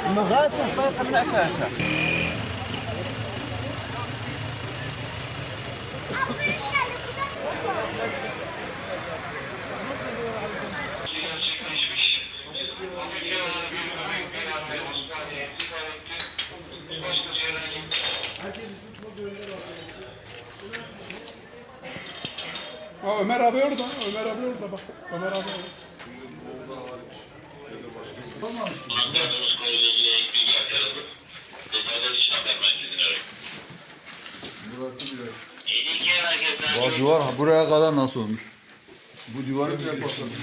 المغاسل طاقة من أساسها. Ömer abi orada, Ömer abi orada bak. Ömer abi orada. Antalya'nın konuyla ilgili ek bilgi aktarıldı. Detaylar için haber merkezine arayın. Burası bile. Yeni iki merkezden Bu duvar buraya kadar nasıl olmuş? Bu duvarı bile patlamış.